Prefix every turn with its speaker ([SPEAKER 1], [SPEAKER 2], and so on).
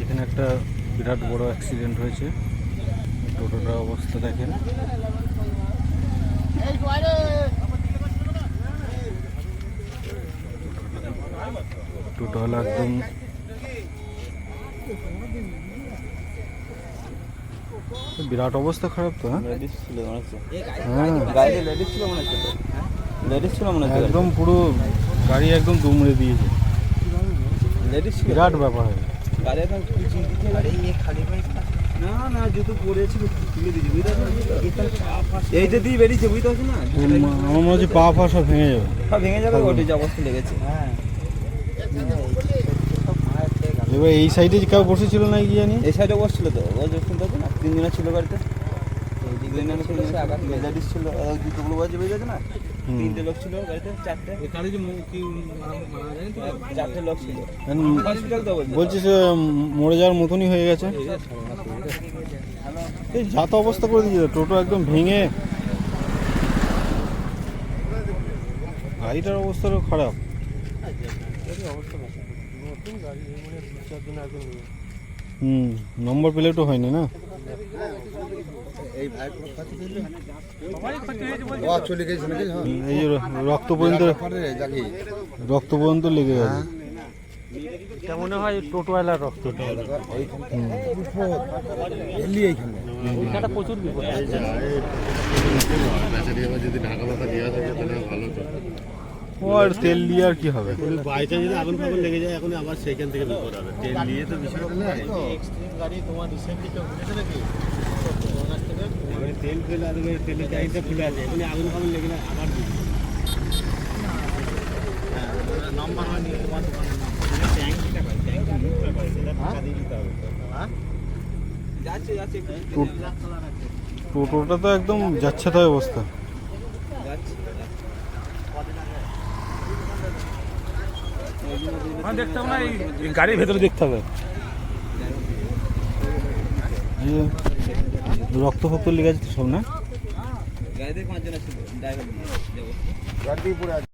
[SPEAKER 1] এখানে একটা বিরাট বড় অ্যাক্সিডেন্ট হয়েছে। টোটোটার অবস্থা দেখেন। টোটোওয়ালা একদম বিরাট অবস্থা খারাপ তো। হ্যাঁ, একদম পুরো গাড়ি একদম দুমড়ে দিয়েছে। বিরাট ব্যাপার হয়ে
[SPEAKER 2] এইটা দিয়ে বেরিয়েছে, বুঝতে পারছো না?
[SPEAKER 1] আমার মনে হচ্ছে পা ফা সব ভেঙে যাবে।
[SPEAKER 2] ভেঙে যাবে, ওটি যে অবস্থা লেগেছে।
[SPEAKER 1] এবার এই সাইডে কেউ বসেছিল না কি জানি?
[SPEAKER 2] এই সাইডে বসছিল তো, ও যে শুনতে পাচ্ছি না, 3 জন ছিল গাড়িতে। লেডিস ছিল, জুতোগুলো বাজে বেজে গেছে না, 3টে লোক ছিল গাড়িতে, 4টে লোক ছিল।
[SPEAKER 1] বলছি সে মরে যাওয়ার মতনই হয়ে গেছে। এই যা তো অবস্থা করে দিয়েছে, টোটো একদম ভেঙে, গাড়িটার অবস্থাও খারাপ। নম্বর প্লেটও হয়নি না। এই যে রক্ত পর্যন্ত লেগে গেছে। এটা মনে হয় টোটোওয়ালার রক্ত। প্রচুর বিপদ। যদি ঢাকা মাথা দেওয়া থাকে তাহলে ভালো তো। ও আর তেল দিয়ে আর কি হবে? বাইরে যদি আগুন ফাগুন লেগে যায় এখন আবার সেখান থেকে বিপদ হবে। তেল দিয়ে তো বিষয়টা না। এক্সট্রিম গাড়ি তোমার রিসেন্টলি কেউ ঘুরেছে নাকি? তেল ফেলে আর তেলের ট্যাঙ্কটা খুলে আছে, এখন আগুন ফাগুন লেগে যায় আবার নাম্বার হয়নি তোমার দোকানে। ট্যাঙ্কটা পাই, ট্যাঙ্কটা মুখটা পাই, সেটা টাকা দিয়ে দিতে হবে। যাচ্ছে টোটোটা তো একদম যাচ্ছে তাই অবস্থা। দেখতে হবে না, এই গাড়ির ভেতরে দেখতে হবে। রক্ত ফক্ত লেগে আছে সব না?
[SPEAKER 2] গাড়িতে 5 জন ছিল, ড্রাইভার দিয়ে